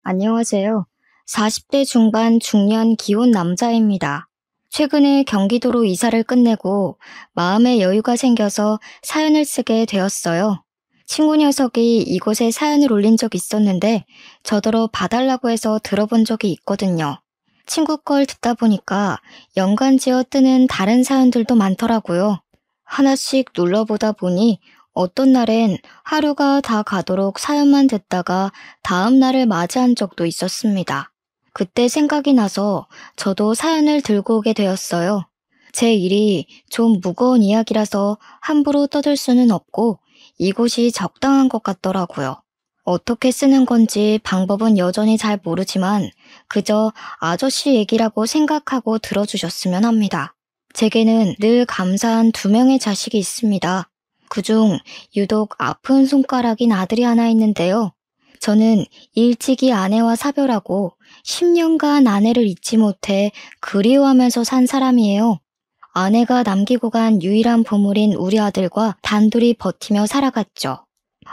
안녕하세요. 40대 중반 중년 기혼 남자입니다. 최근에 경기도로 이사를 끝내고 마음의 여유가 생겨서 사연을 쓰게 되었어요. 친구 녀석이 이곳에 사연을 올린 적이 있었는데 저더러 봐달라고 해서 들어본 적이 있거든요. 친구 걸 듣다 보니까 연관지어 뜨는 다른 사연들도 많더라고요. 하나씩 눌러보다 보니 어떤 날엔 하루가 다 가도록 사연만 듣다가 다음 날을 맞이한 적도 있었습니다. 그때 생각이 나서 저도 사연을 들고 오게 되었어요. 제 일이 좀 무거운 이야기라서 함부로 떠들 수는 없고 이곳이 적당한 것 같더라고요. 어떻게 쓰는 건지 방법은 여전히 잘 모르지만 그저 아저씨 얘기라고 생각하고 들어주셨으면 합니다. 제게는 늘 감사한 두 명의 자식이 있습니다. 그중 유독 아픈 손가락인 아들이 하나 있는데요. 저는 일찍이 아내와 사별하고 10년간 아내를 잊지 못해 그리워하면서 산 사람이에요. 아내가 남기고 간 유일한 보물인 우리 아들과 단둘이 버티며 살아갔죠.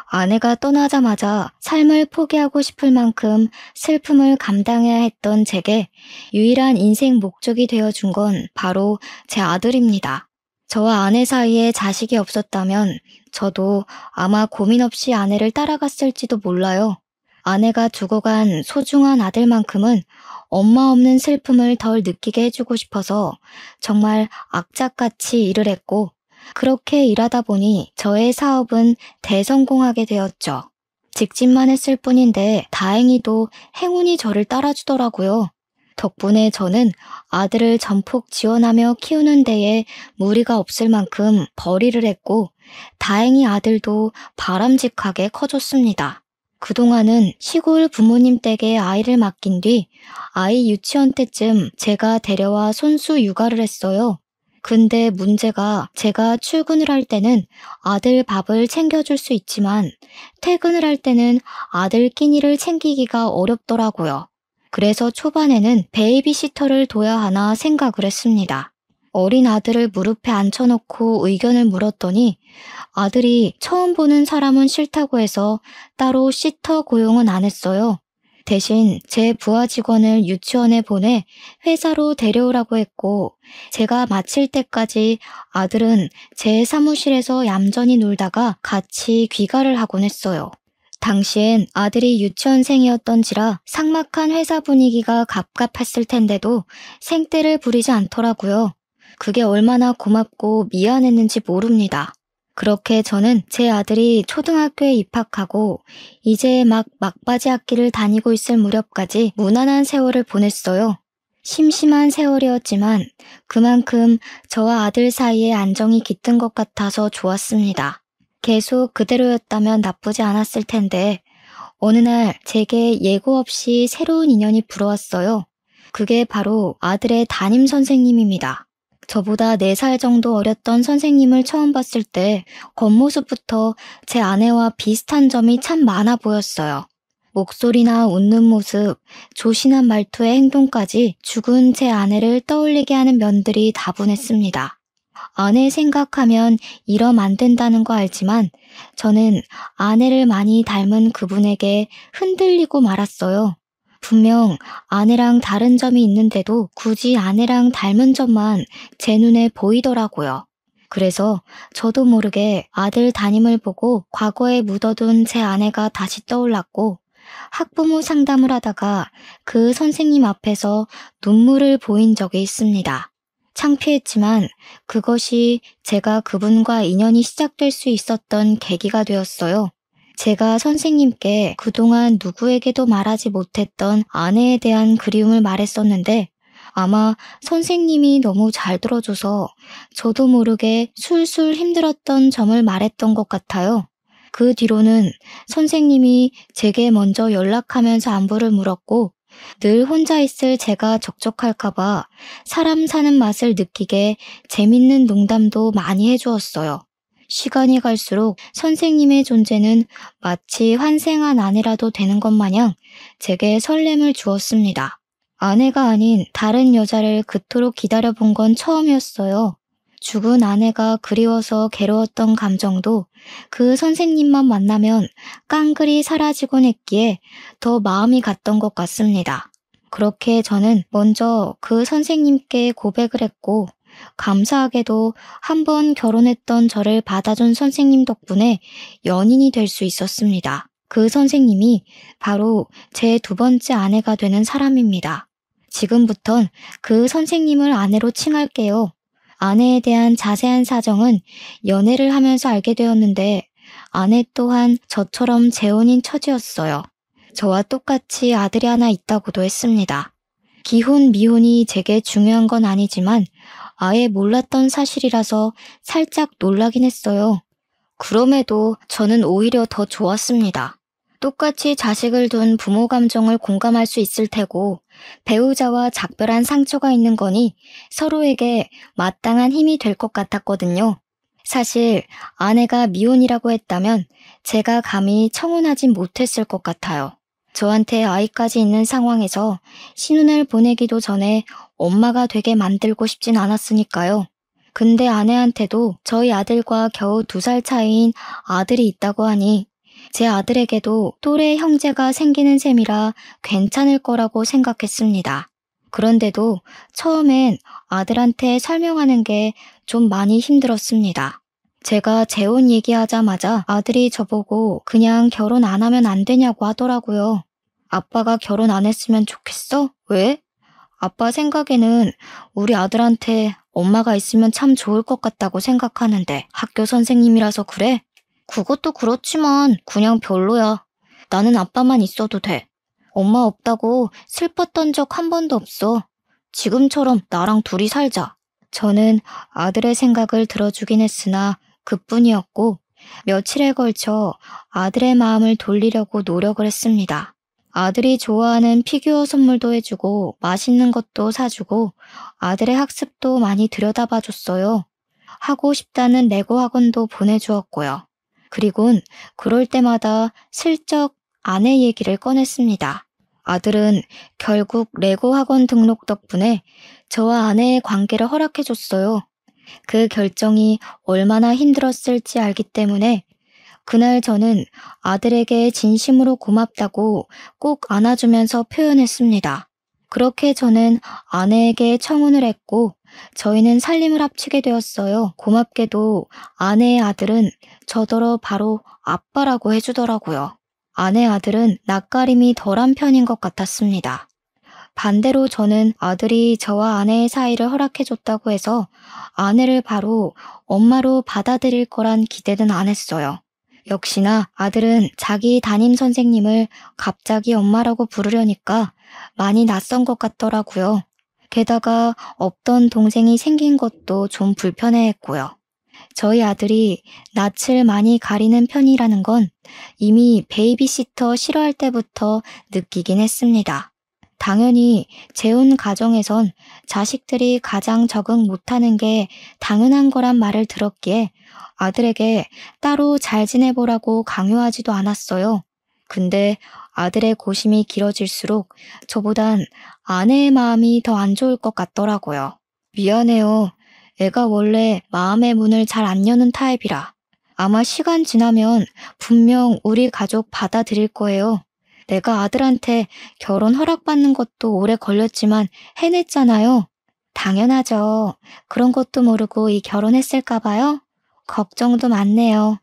아내가 떠나자마자 삶을 포기하고 싶을 만큼 슬픔을 감당해야 했던 제게 유일한 인생 목적이 되어준 건 바로 제 아들입니다. 저와 아내 사이에 자식이 없었다면 저도 아마 고민 없이 아내를 따라갔을지도 몰라요. 아내가 두고 간 소중한 아들만큼은 엄마 없는 슬픔을 덜 느끼게 해주고 싶어서 정말 악착같이 일을 했고 그렇게 일하다 보니 저의 사업은 대성공하게 되었죠. 직진만 했을 뿐인데 다행히도 행운이 저를 따라주더라고요. 덕분에 저는 아들을 전폭 지원하며 키우는 데에 무리가 없을 만큼 벌이를 했고 다행히 아들도 바람직하게 커졌습니다. 그동안은 시골 부모님 댁에 아이를 맡긴 뒤 아이 유치원 때쯤 제가 데려와 손수 육아를 했어요. 근데 문제가 제가 출근을 할 때는 아들 밥을 챙겨줄 수 있지만 퇴근을 할 때는 아들 끼니를 챙기기가 어렵더라고요. 그래서 초반에는 베이비시터를 둬야 하나 생각을 했습니다. 어린 아들을 무릎에 앉혀놓고 의견을 물었더니 아들이 처음 보는 사람은 싫다고 해서 따로 시터 고용은 안 했어요. 대신 제 부하 직원을 유치원에 보내 회사로 데려오라고 했고 제가 마칠 때까지 아들은 제 사무실에서 얌전히 놀다가 같이 귀가를 하곤 했어요. 당시엔 아들이 유치원생이었던지라 삭막한 회사 분위기가 갑갑했을 텐데도 생떼를 부리지 않더라고요. 그게 얼마나 고맙고 미안했는지 모릅니다. 그렇게 저는 제 아들이 초등학교에 입학하고 이제 막 막바지 학기를 다니고 있을 무렵까지 무난한 세월을 보냈어요. 심심한 세월이었지만 그만큼 저와 아들 사이에 안정이 깃든 것 같아서 좋았습니다. 계속 그대로였다면 나쁘지 않았을 텐데 어느 날 제게 예고 없이 새로운 인연이 불어왔어요. 그게 바로 아들의 담임 선생님입니다. 저보다 4살 정도 어렸던 선생님을 처음 봤을 때 겉모습부터 제 아내와 비슷한 점이 참 많아 보였어요. 목소리나 웃는 모습, 조신한 말투의 행동까지 죽은 제 아내를 떠올리게 하는 면들이 다분했습니다. 아내 생각하면 이러면 안 된다는 거 알지만 저는 아내를 많이 닮은 그분에게 흔들리고 말았어요. 분명 아내랑 다른 점이 있는데도 굳이 아내랑 닮은 점만 제 눈에 보이더라고요. 그래서 저도 모르게 아들 담임을 보고 과거에 묻어둔 제 아내가 다시 떠올랐고 학부모 상담을 하다가 그 선생님 앞에서 눈물을 보인 적이 있습니다. 창피했지만 그것이 제가 그분과 인연이 시작될 수 있었던 계기가 되었어요. 제가 선생님께 그동안 누구에게도 말하지 못했던 아내에 대한 그리움을 말했었는데 아마 선생님이 너무 잘 들어줘서 저도 모르게 술술 힘들었던 점을 말했던 것 같아요. 그 뒤로는 선생님이 제게 먼저 연락하면서 안부를 물었고 늘 혼자 있을 제가 적적할까봐 사람 사는 맛을 느끼게 재밌는 농담도 많이 해주었어요. 시간이 갈수록 선생님의 존재는 마치 환생한 아내라도 되는 것 마냥 제게 설렘을 주었습니다. 아내가 아닌 다른 여자를 그토록 기다려본 건 처음이었어요. 죽은 아내가 그리워서 괴로웠던 감정도 그 선생님만 만나면 깡그리 사라지곤 했기에 더 마음이 갔던 것 같습니다. 그렇게 저는 먼저 그 선생님께 고백을 했고, 감사하게도 한 번 결혼했던 저를 받아준 선생님 덕분에 연인이 될 수 있었습니다. 그 선생님이 바로 제 두 번째 아내가 되는 사람입니다. 지금부턴 그 선생님을 아내로 칭할게요. 아내에 대한 자세한 사정은 연애를 하면서 알게 되었는데, 아내 또한 저처럼 재혼인 처지였어요. 저와 똑같이 아들이 하나 있다고도 했습니다. 기혼, 미혼이 제게 중요한 건 아니지만 아예 몰랐던 사실이라서 살짝 놀라긴 했어요. 그럼에도 저는 오히려 더 좋았습니다. 똑같이 자식을 둔 부모 감정을 공감할 수 있을 테고, 배우자와 작별한 상처가 있는 거니 서로에게 마땅한 힘이 될 것 같았거든요. 사실 아내가 미혼이라고 했다면 제가 감히 청혼하진 못했을 것 같아요. 저한테 아이까지 있는 상황에서 신혼을 보내기도 전에 엄마가 되게 만들고 싶진 않았으니까요. 근데 아내한테도 저희 아들과 겨우 2살 차이인 아들이 있다고 하니 제 아들에게도 또래 형제가 생기는 셈이라 괜찮을 거라고 생각했습니다. 그런데도 처음엔 아들한테 설명하는 게 좀 많이 힘들었습니다. 제가 재혼 얘기하자마자 아들이 저보고 그냥 결혼 안 하면 안 되냐고 하더라고요. 아빠가 결혼 안 했으면 좋겠어? 왜? 아빠 생각에는 우리 아들한테 엄마가 있으면 참 좋을 것 같다고 생각하는데 학교 선생님이라서 그래? 그것도 그렇지만 그냥 별로야. 나는 아빠만 있어도 돼. 엄마 없다고 슬펐던 적 한 번도 없어. 지금처럼 나랑 둘이 살자. 저는 아들의 생각을 들어주긴 했으나 그뿐이었고, 며칠에 걸쳐 아들의 마음을 돌리려고 노력을 했습니다. 아들이 좋아하는 피규어 선물도 해주고 맛있는 것도 사주고 아들의 학습도 많이 들여다봐줬어요. 하고 싶다는 레고 학원도 보내주었고요. 그리곤 그럴 때마다 슬쩍 아내 얘기를 꺼냈습니다. 아들은 결국 레고 학원 등록 덕분에 저와 아내의 관계를 허락해줬어요. 그 결정이 얼마나 힘들었을지 알기 때문에 그날 저는 아들에게 진심으로 고맙다고 꼭 안아주면서 표현했습니다. 그렇게 저는 아내에게 청혼을 했고 저희는 살림을 합치게 되었어요. 고맙게도 아내의 아들은 저더러 바로 아빠라고 해주더라고요. 아내 아들은 낯가림이 덜한 편인 것 같았습니다. 반대로 저는 아들이 저와 아내의 사이를 허락해줬다고 해서 아내를 바로 엄마로 받아들일 거란 기대는 안 했어요. 역시나 아들은 자기 담임 선생님을 갑자기 엄마라고 부르려니까 많이 낯선 것 같더라고요. 게다가 없던 동생이 생긴 것도 좀 불편해했고요. 저희 아들이 낯을 많이 가리는 편이라는 건 이미 베이비시터 싫어할 때부터 느끼긴 했습니다. 당연히 재혼 가정에선 자식들이 가장 적응 못하는 게 당연한 거란 말을 들었기에 아들에게 따로 잘 지내보라고 강요하지도 않았어요. 근데 아들의 고심이 길어질수록 저보단 아내의 마음이 더 안 좋을 것 같더라고요. 미안해요. 애가 원래 마음의 문을 잘 안 여는 타입이라. 아마 시간 지나면 분명 우리 가족 받아들일 거예요. 내가 아들한테 결혼 허락받는 것도 오래 걸렸지만 해냈잖아요. 당연하죠. 그런 것도 모르고 이 결혼했을까 봐요? 걱정도 많네요.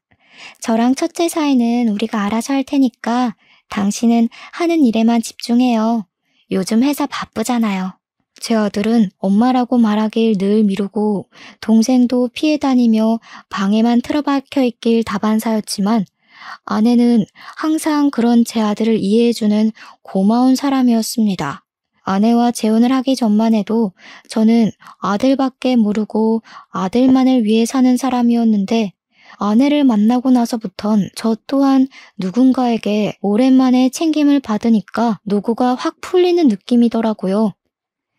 저랑 첫째 사이는 우리가 알아서 할 테니까 당신은 하는 일에만 집중해요. 요즘 회사 바쁘잖아요. 제 아들은 엄마라고 말하길 늘 미루고 동생도 피해 다니며 방에만 틀어박혀 있길 다반사였지만 아내는 항상 그런 제 아들을 이해해주는 고마운 사람이었습니다. 아내와 재혼을 하기 전만 해도 저는 아들밖에 모르고 아들만을 위해 사는 사람이었는데 아내를 만나고 나서부턴 저 또한 누군가에게 오랜만에 챙김을 받으니까 노고가 확 풀리는 느낌이더라고요.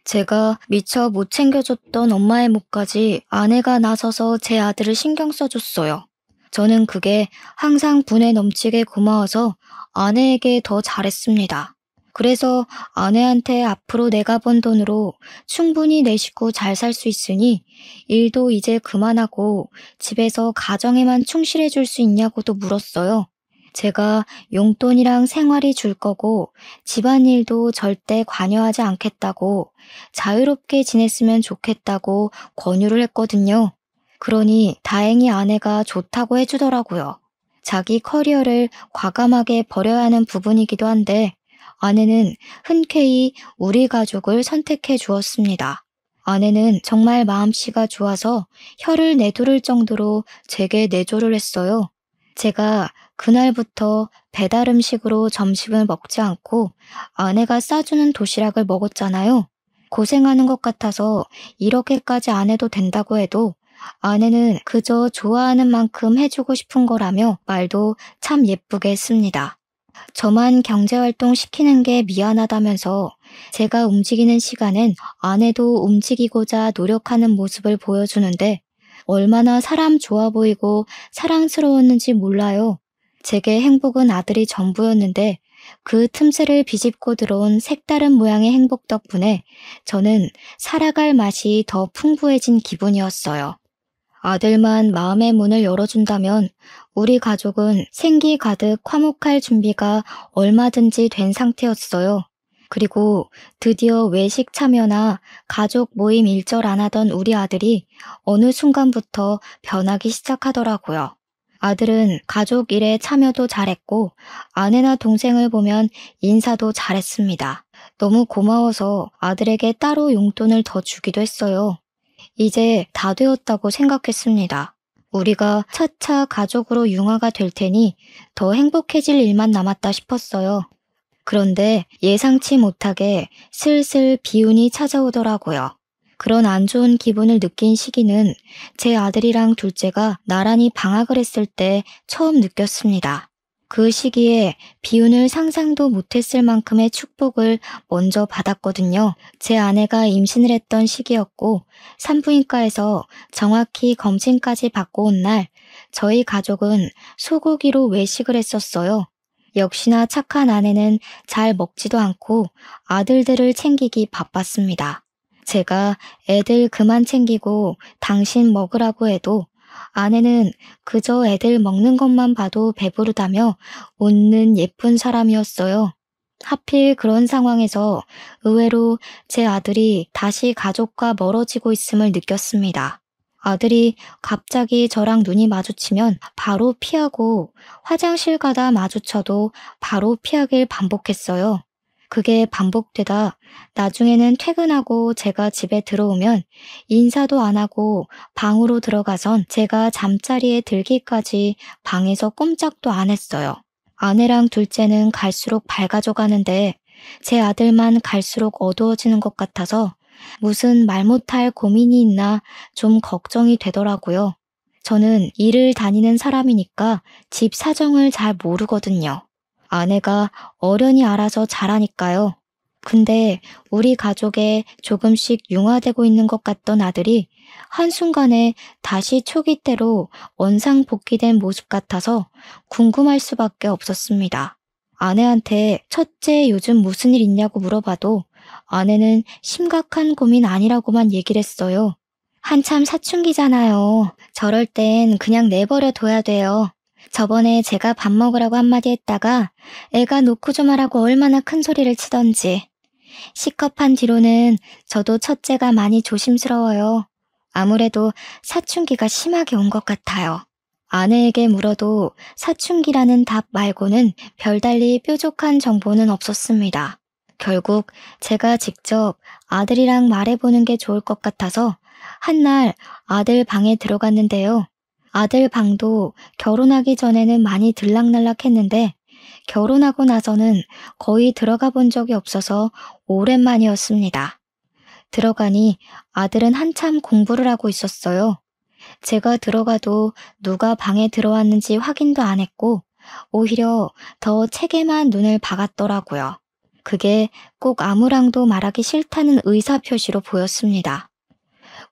제가 미처 못 챙겨줬던 엄마의 몫까지 아내가 나서서 제 아들을 신경 써줬어요. 저는 그게 항상 분에 넘치게 고마워서 아내에게 더 잘했습니다. 그래서 아내한테 앞으로 내가 번 돈으로 충분히 내 식구 잘 살 수 있으니 일도 이제 그만하고 집에서 가정에만 충실해 줄 수 있냐고도 물었어요. 제가 용돈이랑 생활이 줄 거고 집안일도 절대 관여하지 않겠다고 자유롭게 지냈으면 좋겠다고 권유를 했거든요. 그러니 다행히 아내가 좋다고 해주더라고요. 자기 커리어를 과감하게 버려야 하는 부분이기도 한데 아내는 흔쾌히 우리 가족을 선택해 주었습니다. 아내는 정말 마음씨가 좋아서 혀를 내두를 정도로 제게 내조를 했어요. 제가 그날부터 배달 음식으로 점심을 먹지 않고 아내가 싸주는 도시락을 먹었잖아요. 고생하는 것 같아서 이렇게까지 안 해도 된다고 해도 아내는 그저 좋아하는 만큼 해주고 싶은 거라며 말도 참 예쁘게 했습니다. 저만 경제활동 시키는 게 미안하다면서 제가 움직이는 시간엔 아내도 움직이고자 노력하는 모습을 보여주는데 얼마나 사람 좋아 보이고 사랑스러웠는지 몰라요. 제게 행복은 아들이 전부였는데 그 틈새를 비집고 들어온 색다른 모양의 행복 덕분에 저는 살아갈 맛이 더 풍부해진 기분이었어요. 아들만 마음의 문을 열어준다면 우리 가족은 생기 가득 화목할 준비가 얼마든지 된 상태였어요. 그리고 드디어 외식 참여나 가족 모임 일절 안 하던 우리 아들이 어느 순간부터 변하기 시작하더라고요. 아들은 가족 일에 참여도 잘했고 아내나 동생을 보면 인사도 잘했습니다. 너무 고마워서 아들에게 따로 용돈을 더 주기도 했어요. 이제 다 되었다고 생각했습니다. 우리가 차차 가족으로 융화가 될 테니 더 행복해질 일만 남았다 싶었어요. 그런데 예상치 못하게 슬슬 비운이 찾아오더라고요. 그런 안 좋은 기분을 느낀 시기는 제 아들이랑 둘째가 나란히 방학을 했을 때 처음 느꼈습니다. 그 시기에 비운을 상상도 못했을 만큼의 축복을 먼저 받았거든요. 제 아내가 임신을 했던 시기였고 산부인과에서 정확히 검진까지 받고 온 날 저희 가족은 소고기로 외식을 했었어요. 역시나 착한 아내는 잘 먹지도 않고 아들들을 챙기기 바빴습니다. 제가 애들 그만 챙기고 당신 먹으라고 해도 아내는 그저 애들 먹는 것만 봐도 배부르다며 웃는 예쁜 사람이었어요. 하필 그런 상황에서 의외로 제 아들이 다시 가족과 멀어지고 있음을 느꼈습니다. 아들이 갑자기 저랑 눈이 마주치면 바로 피하고 화장실 가다 마주쳐도 바로 피하길 반복했어요. 그게 반복되다 나중에는 퇴근하고 제가 집에 들어오면 인사도 안 하고 방으로 들어가선 제가 잠자리에 들기까지 방에서 꼼짝도 안 했어요. 아내랑 둘째는 갈수록 밝아져 가는데 제 아들만 갈수록 어두워지는 것 같아서 무슨 말 못할 고민이 있나 좀 걱정이 되더라고요. 저는 일을 다니는 사람이니까 집 사정을 잘 모르거든요. 아내가 어련히 알아서 잘하니까요. 근데 우리 가족에 조금씩 융화되고 있는 것 같던 아들이 한순간에 다시 초기 때로 원상복귀된 모습 같아서 궁금할 수밖에 없었습니다. 아내한테 첫째 요즘 무슨 일 있냐고 물어봐도 아내는 심각한 고민 아니라고만 얘기를 했어요. 한참 사춘기잖아요. 저럴 땐 그냥 내버려 둬야 돼요. 저번에 제가 밥 먹으라고 한마디 했다가 애가 놓고 좀 하라고 얼마나 큰 소리를 치던지. 시컵한 뒤로는 저도 첫째가 많이 조심스러워요. 아무래도 사춘기가 심하게 온 것 같아요. 아내에게 물어도 사춘기라는 답 말고는 별달리 뾰족한 정보는 없었습니다. 결국 제가 직접 아들이랑 말해보는 게 좋을 것 같아서 한날 아들 방에 들어갔는데요. 아들 방도 결혼하기 전에는 많이 들락날락했는데 결혼하고 나서는 거의 들어가 본 적이 없어서 오랜만이었습니다. 들어가니 아들은 한참 공부를 하고 있었어요. 제가 들어가도 누가 방에 들어왔는지 확인도 안 했고 오히려 더 책에만 눈을 박았더라고요. 그게 꼭 아무랑도 말하기 싫다는 의사표시로 보였습니다.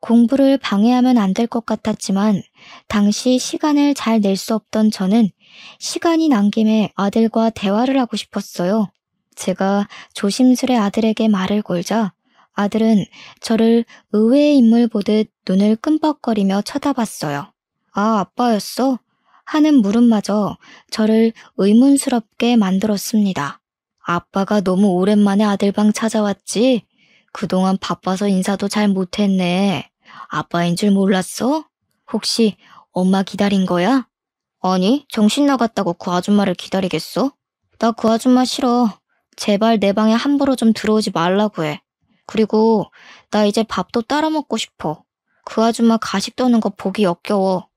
공부를 방해하면 안 될 것 같았지만 당시 시간을 잘 낼 수 없던 저는 시간이 난 김에 아들과 대화를 하고 싶었어요. 제가 조심스레 아들에게 말을 걸자 아들은 저를 의외의 인물 보듯 눈을 끔뻑거리며 쳐다봤어요. 아, 아빠였어? 하는 물음마저 저를 의문스럽게 만들었습니다. 아빠가 너무 오랜만에 아들 방 찾아왔지? 그동안 바빠서 인사도 잘 못했네. 아빠인 줄 몰랐어? 혹시 엄마 기다린 거야? 아니, 정신 나갔다고 그 아줌마를 기다리겠어? 나 그 아줌마 싫어. 제발 내 방에 함부로 좀 들어오지 말라고 해. 그리고 나 이제 밥도 따라 먹고 싶어. 그 아줌마 가식 떠는 거 보기 역겨워.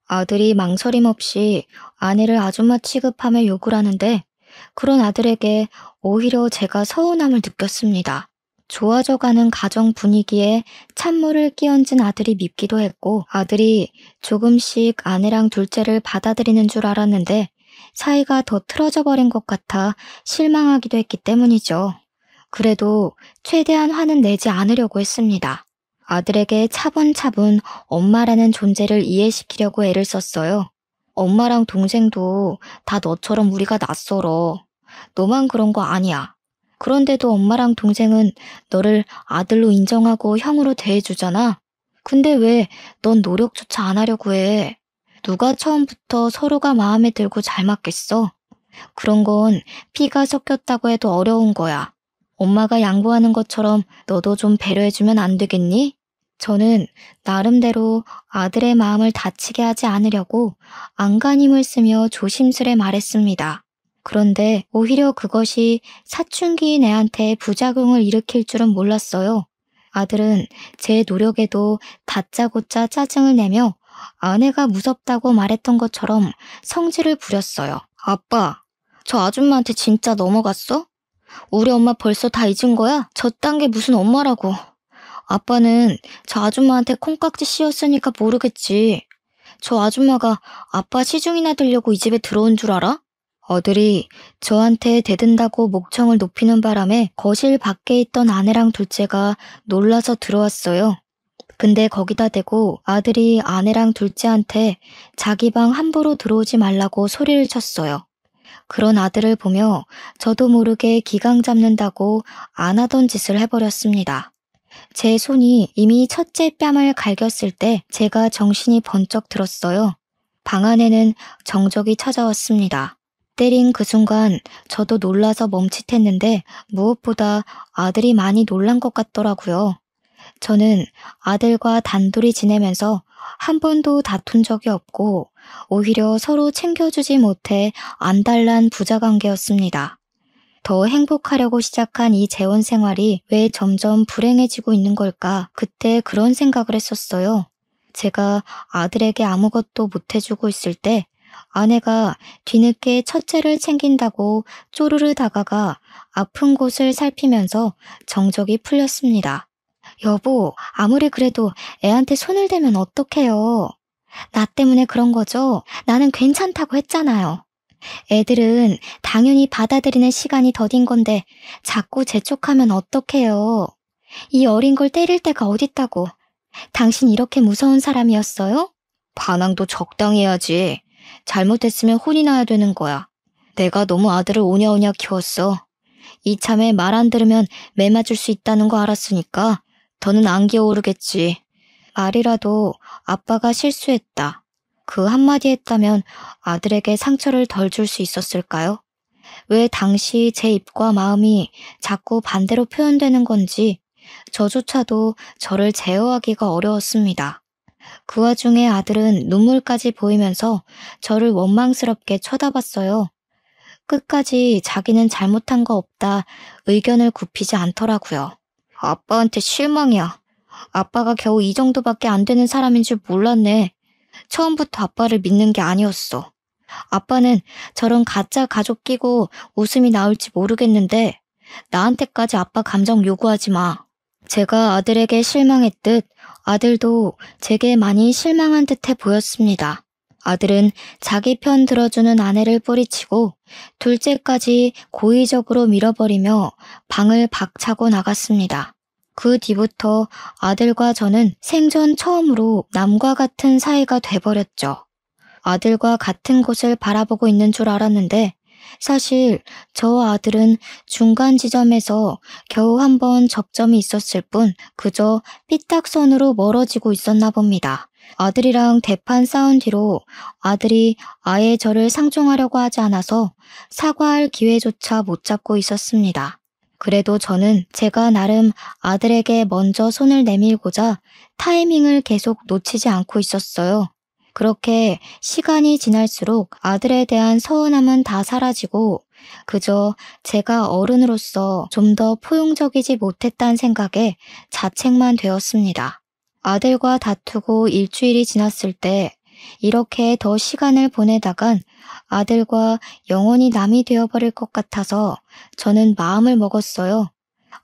아들이 망설임 없이 아내를 아줌마 취급하며 욕을 하는데 그런 아들에게 오히려 제가 서운함을 느꼈습니다. 좋아져가는 가정 분위기에 찬물을 끼얹은 아들이 밉기도 했고 아들이 조금씩 아내랑 둘째를 받아들이는 줄 알았는데 사이가 더 틀어져 버린 것 같아 실망하기도 했기 때문이죠. 그래도 최대한 화는 내지 않으려고 했습니다. 아들에게 차분차분 엄마라는 존재를 이해시키려고 애를 썼어요. 엄마랑 동생도 다 너처럼 우리가 낯설어. 너만 그런 거 아니야. 그런데도 엄마랑 동생은 너를 아들로 인정하고 형으로 대해주잖아. 근데 왜 넌 노력조차 안 하려고 해? 누가 처음부터 서로가 마음에 들고 잘 맞겠어? 그런 건 피가 섞였다고 해도 어려운 거야. 엄마가 양보하는 것처럼 너도 좀 배려해주면 안 되겠니? 저는 나름대로 아들의 마음을 다치게 하지 않으려고 안간힘을 쓰며 조심스레 말했습니다. 그런데 오히려 그것이 사춘기인 애한테 부작용을 일으킬 줄은 몰랐어요. 아들은 제 노력에도 다짜고짜 짜증을 내며 아내가 무섭다고 말했던 것처럼 성질을 부렸어요. 아빠, 저 아줌마한테 진짜 넘어갔어? 우리 엄마 벌써 다 잊은 거야? 저딴 게 무슨 엄마라고. 아빠는 저 아줌마한테 콩깍지 씌웠으니까 모르겠지. 저 아줌마가 아빠 시중이나 들려고 이 집에 들어온 줄 알아? 아들이 저한테 대든다고 목청을 높이는 바람에 거실 밖에 있던 아내랑 둘째가 놀라서 들어왔어요. 근데 거기다 대고 아들이 아내랑 둘째한테 자기 방 함부로 들어오지 말라고 소리를 쳤어요. 그런 아들을 보며 저도 모르게 기강 잡는다고 안 하던 짓을 해버렸습니다. 제 손이 이미 첫째 뺨을 갈겼을 때 제가 정신이 번쩍 들었어요. 방 안에는 정적이 찾아왔습니다. 때린 그 순간 저도 놀라서 멈칫했는데 무엇보다 아들이 많이 놀란 것 같더라고요. 저는 아들과 단둘이 지내면서 한 번도 다툰 적이 없고 오히려 서로 챙겨주지 못해 안달난 부자관계였습니다. 더 행복하려고 시작한 이 재혼 생활이 왜 점점 불행해지고 있는 걸까? 그때 그런 생각을 했었어요. 제가 아들에게 아무것도 못해주고 있을 때 아내가 뒤늦게 첫째를 챙긴다고 쪼르르 다가가 아픈 곳을 살피면서 정적이 풀렸습니다. 여보, 아무리 그래도 애한테 손을 대면 어떡해요? 나 때문에 그런 거죠? 나는 괜찮다고 했잖아요. 애들은 당연히 받아들이는 시간이 더딘 건데 자꾸 재촉하면 어떡해요? 이 어린 걸 때릴 때가 어딨다고. 당신 이렇게 무서운 사람이었어요? 반항도 적당히 해야지. 잘못했으면 혼이 나야 되는 거야. 내가 너무 아들을 오냐오냐 키웠어. 이참에 말 안 들으면 매 맞을 수 있다는 거 알았으니까 더는 안 기어오르겠지. 말이라도 아빠가 실수했다. 그 한마디 했다면 아들에게 상처를 덜 줄 수 있었을까요? 왜 당시 제 입과 마음이 자꾸 반대로 표현되는 건지 저조차도 저를 제어하기가 어려웠습니다. 그 와중에 아들은 눈물까지 보이면서 저를 원망스럽게 쳐다봤어요. 끝까지 자기는 잘못한 거 없다 의견을 굽히지 않더라고요. 아빠한테 실망이야. 아빠가 겨우 이 정도밖에 안 되는 사람인 줄 몰랐네. 처음부터 아빠를 믿는 게 아니었어. 아빠는 저런 가짜 가족 끼고 웃음이 나올지 모르겠는데 나한테까지 아빠 감정 요구하지 마. 제가 아들에게 실망했듯 아들도 제게 많이 실망한 듯해 보였습니다. 아들은 자기 편 들어주는 아내를 뿌리치고 둘째까지 고의적으로 밀어버리며 방을 박차고 나갔습니다. 그 뒤부터 아들과 저는 생전 처음으로 남과 같은 사이가 돼버렸죠. 아들과 같은 곳을 바라보고 있는 줄 알았는데 사실 저 아들은 중간 지점에서 겨우 한 번 접점이 있었을 뿐 그저 삐딱선으로 멀어지고 있었나 봅니다. 아들이랑 대판 싸운 뒤로 아들이 아예 저를 상종하려고 하지 않아서 사과할 기회조차 못 잡고 있었습니다. 그래도 저는 제가 나름 아들에게 먼저 손을 내밀고자 타이밍을 계속 놓치지 않고 있었어요. 그렇게 시간이 지날수록 아들에 대한 서운함은 다 사라지고 그저 제가 어른으로서 좀 더 포용적이지 못했다는 생각에 자책만 되었습니다. 아들과 다투고 일주일이 지났을 때 이렇게 더 시간을 보내다간 아들과 영원히 남이 되어버릴 것 같아서 저는 마음을 먹었어요.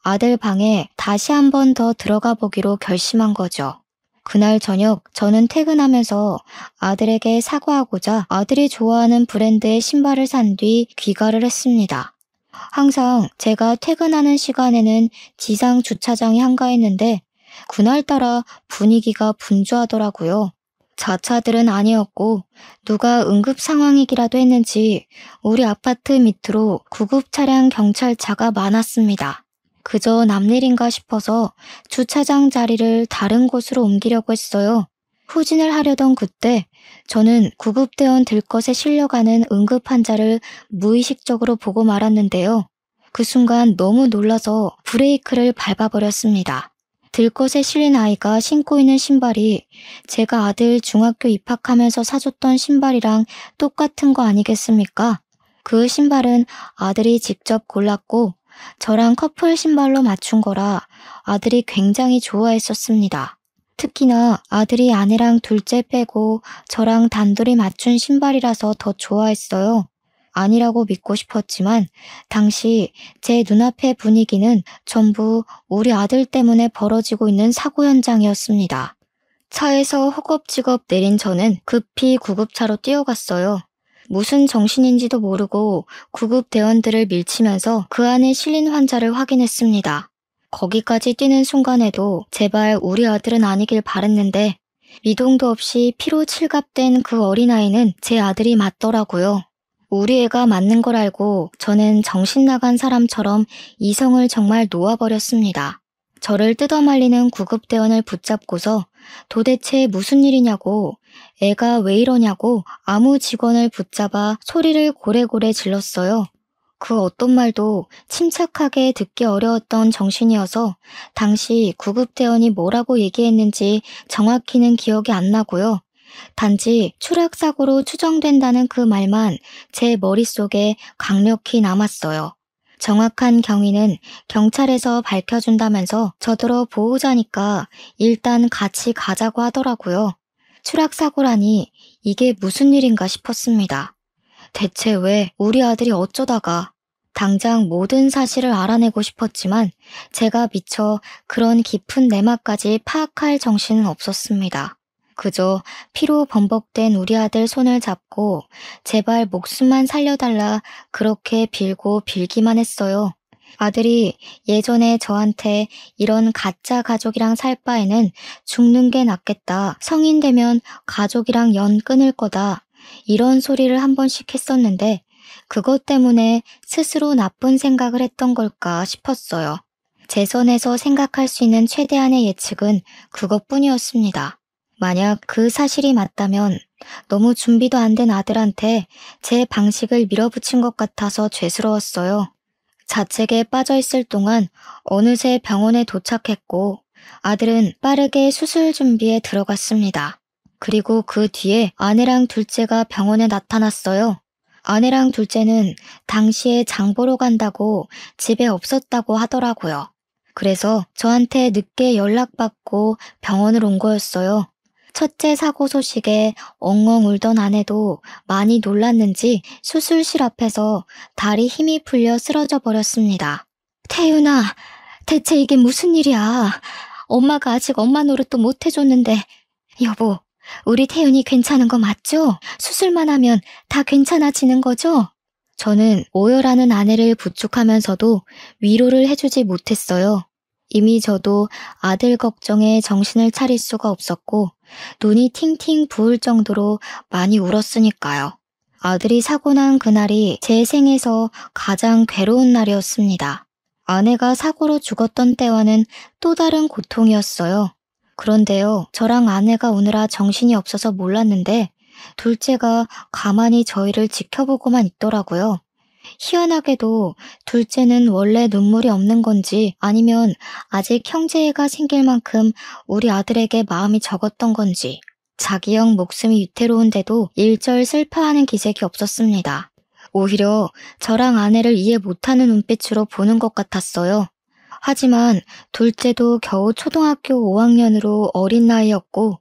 아들 방에 다시 한 번 더 들어가 보기로 결심한 거죠. 그날 저녁 저는 퇴근하면서 아들에게 사과하고자 아들이 좋아하는 브랜드의 신발을 산 뒤 귀가를 했습니다. 항상 제가 퇴근하는 시간에는 지상 주차장이 한가했는데 그날따라 분위기가 분주하더라고요. 자차들은 아니었고 누가 응급 상황이기라도 했는지 우리 아파트 밑으로 구급 차량 경찰차가 많았습니다. 그저 남일인가 싶어서 주차장 자리를 다른 곳으로 옮기려고 했어요. 후진을 하려던 그때 저는 구급대원 들것에 실려가는 응급 환자를 무의식적으로 보고 말았는데요. 그 순간 너무 놀라서 브레이크를 밟아버렸습니다. 들것에 실린 아이가 신고 있는 신발이 제가 아들 중학교 입학하면서 사줬던 신발이랑 똑같은 거 아니겠습니까? 그 신발은 아들이 직접 골랐고 저랑 커플 신발로 맞춘 거라 아들이 굉장히 좋아했었습니다. 특히나 아들이 아내랑 둘째 빼고 저랑 단둘이 맞춘 신발이라서 더 좋아했어요. 아니라고 믿고 싶었지만 당시 제 눈앞의 분위기는 전부 우리 아들 때문에 벌어지고 있는 사고 현장이었습니다. 차에서 허겁지겁 내린 저는 급히 구급차로 뛰어갔어요. 무슨 정신인지도 모르고 구급대원들을 밀치면서 그 안에 실린 환자를 확인했습니다. 거기까지 뛰는 순간에도 제발 우리 아들은 아니길 바랬는데 미동도 없이 피로 칠갑된 그 어린아이는 제 아들이 맞더라고요. 우리 애가 맞는 걸 알고 저는 정신 나간 사람처럼 이성을 정말 놓아버렸습니다. 저를 뜯어말리는 구급대원을 붙잡고서 도대체 무슨 일이냐고, 애가 왜 이러냐고 아무 직원을 붙잡아 소리를 고래고래 질렀어요. 그 어떤 말도 침착하게 듣기 어려웠던 정신이어서 당시 구급대원이 뭐라고 얘기했는지 정확히는 기억이 안 나고요. 단지 추락사고로 추정된다는 그 말만 제 머릿속에 강력히 남았어요. 정확한 경위는 경찰에서 밝혀준다면서 저더러 보호자니까 일단 같이 가자고 하더라고요. 추락사고라니 이게 무슨 일인가 싶었습니다. 대체 왜 우리 아들이 어쩌다가 당장 모든 사실을 알아내고 싶었지만 제가 미처 그런 깊은 내막까지 파악할 정신은 없었습니다. 그저 피로 범벅된 우리 아들 손을 잡고 제발 목숨만 살려달라 그렇게 빌고 빌기만 했어요. 아들이 예전에 저한테 이런 가짜 가족이랑 살 바에는 죽는 게 낫겠다. 성인 되면 가족이랑 연 끊을 거다. 이런 소리를 한 번씩 했었는데 그것 때문에 스스로 나쁜 생각을 했던 걸까 싶었어요. 제 선에서 생각할 수 있는 최대한의 예측은 그것뿐이었습니다. 만약 그 사실이 맞다면 너무 준비도 안 된 아들한테 제 방식을 밀어붙인 것 같아서 죄스러웠어요. 자책에 빠져있을 동안 어느새 병원에 도착했고 아들은 빠르게 수술 준비에 들어갔습니다. 그리고 그 뒤에 아내랑 둘째가 병원에 나타났어요. 아내랑 둘째는 당시에 장 보러 간다고 집에 없었다고 하더라고요. 그래서 저한테 늦게 연락받고 병원을 온 거였어요. 첫째 사고 소식에 엉엉 울던 아내도 많이 놀랐는지 수술실 앞에서 다리 힘이 풀려 쓰러져 버렸습니다. 태윤아, 대체 이게 무슨 일이야? 엄마가 아직 엄마 노릇도 못 해줬는데. 여보, 우리 태윤이 괜찮은 거 맞죠? 수술만 하면 다 괜찮아지는 거죠? 저는 오열하는 아내를 부축하면서도 위로를 해주지 못했어요. 이미 저도 아들 걱정에 정신을 차릴 수가 없었고 눈이 팅팅 부을 정도로 많이 울었으니까요. 아들이 사고 난 그날이 제 생에서 가장 괴로운 날이었습니다. 아내가 사고로 죽었던 때와는 또 다른 고통이었어요. 그런데요, 저랑 아내가 오느라 정신이 없어서 몰랐는데, 둘째가 가만히 저희를 지켜보고만 있더라고요. 희한하게도 둘째는 원래 눈물이 없는 건지 아니면 아직 형제애가 생길 만큼 우리 아들에게 마음이 적었던 건지 자기 형 목숨이 위태로운데도 일절 슬퍼하는 기색이 없었습니다. 오히려 저랑 아내를 이해 못하는 눈빛으로 보는 것 같았어요. 하지만 둘째도 겨우 초등학교 5학년으로 어린 나이였고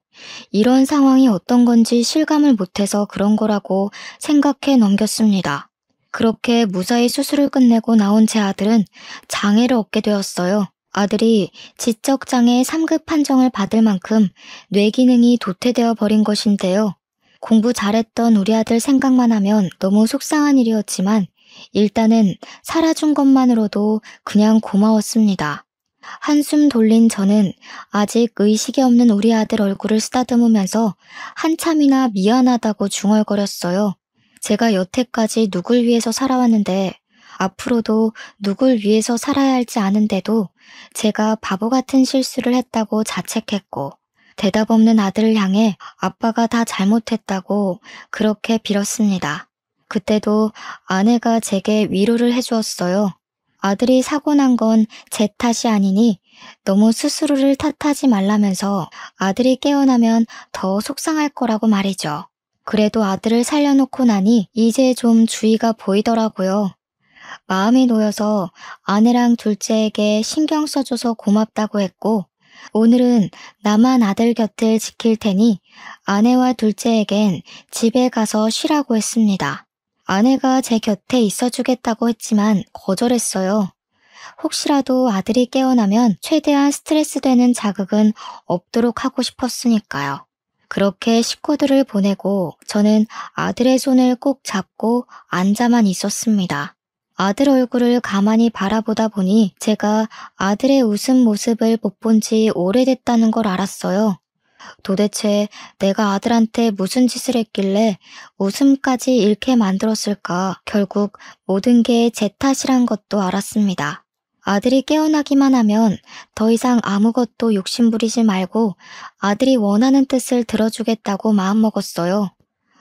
이런 상황이 어떤 건지 실감을 못해서 그런 거라고 생각해 넘겼습니다. 그렇게 무사히 수술을 끝내고 나온 제 아들은 장애를 얻게 되었어요. 아들이 지적장애 3급 판정을 받을 만큼 뇌기능이 도태되어 버린 것인데요. 공부 잘했던 우리 아들 생각만 하면 너무 속상한 일이었지만 일단은 살아준 것만으로도 그냥 고마웠습니다. 한숨 돌린 저는 아직 의식이 없는 우리 아들 얼굴을 쓰다듬으면서 한참이나 미안하다고 중얼거렸어요. 제가 여태까지 누굴 위해서 살아왔는데 앞으로도 누굴 위해서 살아야 할지 아는데도 제가 바보 같은 실수를 했다고 자책했고 대답 없는 아들을 향해 아빠가 다 잘못했다고 그렇게 빌었습니다. 그때도 아내가 제게 위로를 해주었어요. 아들이 사고 난 건 제 탓이 아니니 너무 스스로를 탓하지 말라면서 아들이 깨어나면 더 속상할 거라고 말이죠. 그래도 아들을 살려놓고 나니 이제 좀 주의가 보이더라고요. 마음이 놓여서 아내랑 둘째에게 신경 써줘서 고맙다고 했고 오늘은 나만 아들 곁을 지킬 테니 아내와 둘째에겐 집에 가서 쉬라고 했습니다. 아내가 제 곁에 있어주겠다고 했지만 거절했어요. 혹시라도 아들이 깨어나면 최대한 스트레스 되는 자극은 없도록 하고 싶었으니까요. 그렇게 식구들을 보내고 저는 아들의 손을 꼭 잡고 앉아만 있었습니다. 아들 얼굴을 가만히 바라보다 보니 제가 아들의 웃음 모습을 못 본 지 오래됐다는 걸 알았어요. 도대체 내가 아들한테 무슨 짓을 했길래 웃음까지 잃게 만들었을까? 결국 모든 게 제 탓이란 것도 알았습니다. 아들이 깨어나기만 하면 더 이상 아무것도 욕심부리지 말고 아들이 원하는 뜻을 들어주겠다고 마음먹었어요.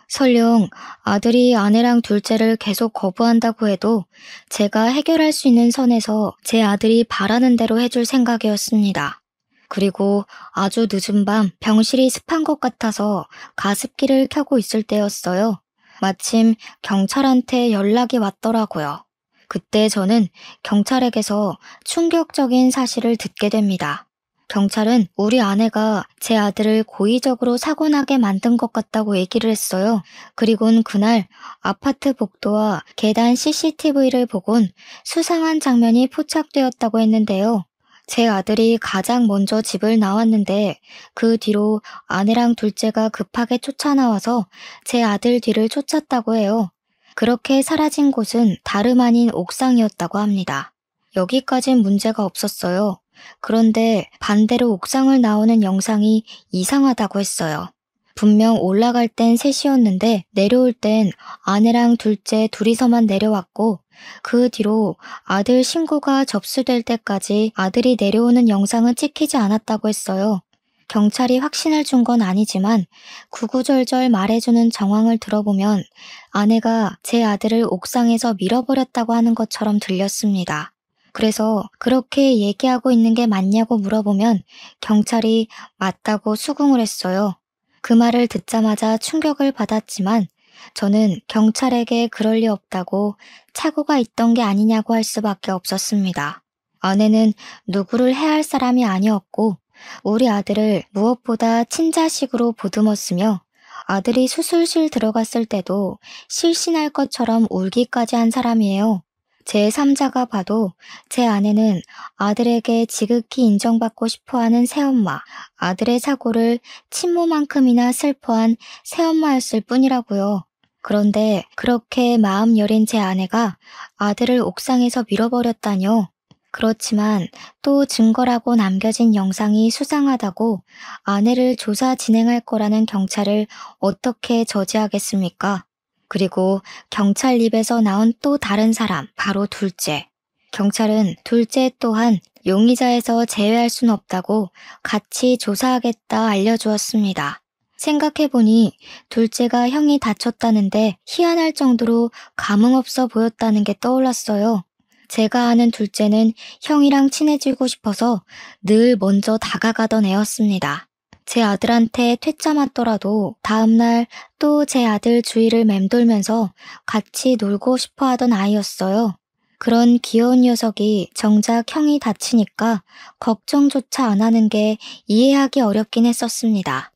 설령 아들이 아내랑 둘째를 계속 거부한다고 해도 제가 해결할 수 있는 선에서 제 아들이 바라는 대로 해줄 생각이었습니다. 그리고 아주 늦은 밤 병실이 습한 것 같아서 가습기를 켜고 있을 때였어요. 마침 경찰한테 연락이 왔더라고요. 그때 저는 경찰에게서 충격적인 사실을 듣게 됩니다. 경찰은 우리 아내가 제 아들을 고의적으로 사고나게 만든 것 같다고 얘기를 했어요. 그리곤 그날 아파트 복도와 계단 CCTV를 보곤 수상한 장면이 포착되었다고 했는데요. 제 아들이 가장 먼저 집을 나왔는데 그 뒤로 아내랑 둘째가 급하게 쫓아나와서 제 아들 뒤를 쫓았다고 해요. 그렇게 사라진 곳은 다름 아닌 옥상이었다고 합니다. 여기까진 문제가 없었어요. 그런데 반대로 옥상을 나오는 영상이 이상하다고 했어요. 분명 올라갈 땐 셋이었는데 내려올 땐 아내랑 둘째 둘이서만 내려왔고 그 뒤로 아들 신고가 접수될 때까지 아들이 내려오는 영상은 찍히지 않았다고 했어요. 경찰이 확신을 준 건 아니지만 구구절절 말해주는 정황을 들어보면 아내가 제 아들을 옥상에서 밀어버렸다고 하는 것처럼 들렸습니다. 그래서 그렇게 얘기하고 있는 게 맞냐고 물어보면 경찰이 맞다고 수긍을 했어요. 그 말을 듣자마자 충격을 받았지만 저는 경찰에게 그럴 리 없다고 착오가 있던 게 아니냐고 할 수밖에 없었습니다. 아내는 누구를 해할 사람이 아니었고 우리 아들을 무엇보다 친자식으로 보듬었으며 아들이 수술실 들어갔을 때도 실신할 것처럼 울기까지 한 사람이에요. 제 3자가 봐도 제 아내는 아들에게 지극히 인정받고 싶어하는 새엄마, 아들의 사고를 친모만큼이나 슬퍼한 새엄마였을 뿐이라고요. 그런데 그렇게 마음 여린 제 아내가 아들을 옥상에서 밀어버렸다뇨. 그렇지만 또 증거라고 남겨진 영상이 수상하다고 아내를 조사 진행할 거라는 경찰을 어떻게 저지하겠습니까? 그리고 경찰 입에서 나온 또 다른 사람, 바로 둘째. 경찰은 둘째 또한 용의자에서 제외할 순 없다고 같이 조사하겠다 알려주었습니다. 생각해보니 둘째가 형이 다쳤다는데 희한할 정도로 감흥없어 보였다는 게 떠올랐어요. 제가 아는 둘째는 형이랑 친해지고 싶어서 늘 먼저 다가가던 애였습니다. 제 아들한테 퇴짜 맞더라도 다음날 또 제 아들 주위를 맴돌면서 같이 놀고 싶어 하던 아이였어요. 그런 귀여운 녀석이 정작 형이 다치니까 걱정조차 안 하는 게 이해하기 어렵긴 했었습니다.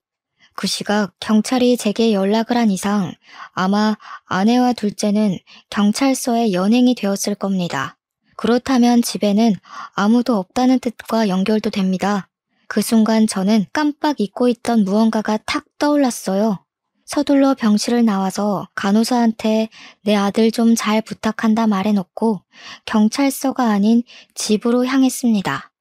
그 시각 경찰이 제게 연락을 한 이상 아마 아내와 둘째는 경찰서에 연행이 되었을 겁니다. 그렇다면 집에는 아무도 없다는 뜻과 연결도 됩니다. 그 순간 저는 깜빡 잊고 있던 무언가가 탁 떠올랐어요. 서둘러 병실을 나와서 간호사한테 내 아들 좀 잘 부탁한다 말해놓고 경찰서가 아닌 집으로 향했습니다.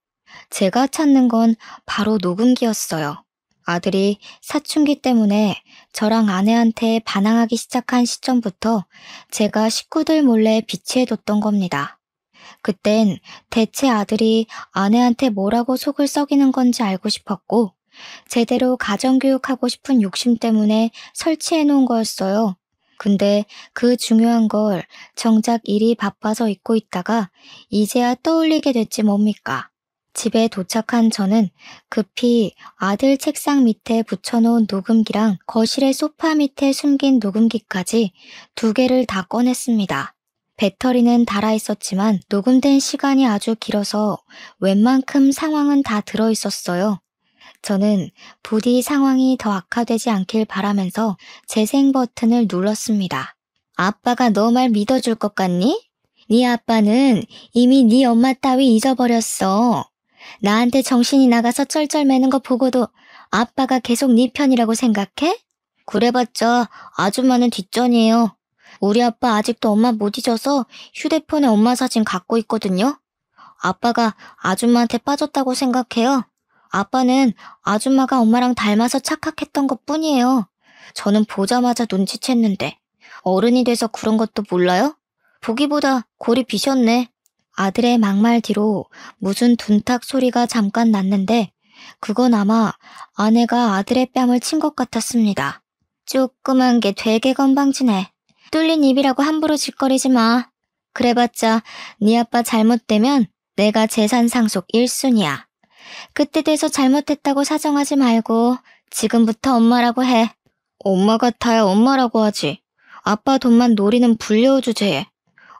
제가 찾는 건 바로 녹음기였어요. 아들이 사춘기 때문에 저랑 아내한테 반항하기 시작한 시점부터 제가 식구들 몰래 비치해뒀던 겁니다. 그땐 대체 아들이 아내한테 뭐라고 속을 썩이는 건지 알고 싶었고 제대로 가정교육하고 싶은 욕심 때문에 설치해 놓은 거였어요. 근데 그 중요한 걸 정작 일이 바빠서 잊고 있다가 이제야 떠올리게 됐지 뭡니까. 집에 도착한 저는 급히 아들 책상 밑에 붙여놓은 녹음기랑 거실의 소파 밑에 숨긴 녹음기까지 2개를 다 꺼냈습니다. 배터리는 달아 있었지만 녹음된 시간이 아주 길어서 웬만큼 상황은 다 들어있었어요. 저는 부디 상황이 더 악화되지 않길 바라면서 재생 버튼을 눌렀습니다. 아빠가 너 말 믿어줄 것 같니? 네 아빠는 이미 네 엄마 따위 잊어버렸어. 나한테 정신이 나가서 쩔쩔매는 거 보고도 아빠가 계속 네 편이라고 생각해? 그래봤자 아줌마는 뒷전이에요. 우리 아빠 아직도 엄마 못 잊어서 휴대폰에 엄마 사진 갖고 있거든요. 아빠가 아줌마한테 빠졌다고 생각해요. 아빠는 아줌마가 엄마랑 닮아서 착각했던 것 뿐이에요. 저는 보자마자 눈치챘는데 어른이 돼서 그런 것도 몰라요? 보기보다 골이 비셨네. 아들의 막말 뒤로 무슨 둔탁 소리가 잠깐 났는데 그건 아마 아내가 아들의 뺨을 친 것 같았습니다. 조그만 게 되게 건방지네. 뚫린 입이라고 함부로 짓거리지 마. 그래봤자 네 아빠 잘못되면 내가 재산 상속 1순위야. 그때 돼서 잘못했다고 사정하지 말고 지금부터 엄마라고 해. 엄마 같아야 엄마라고 하지. 아빠 돈만 노리는 불려우 주제에.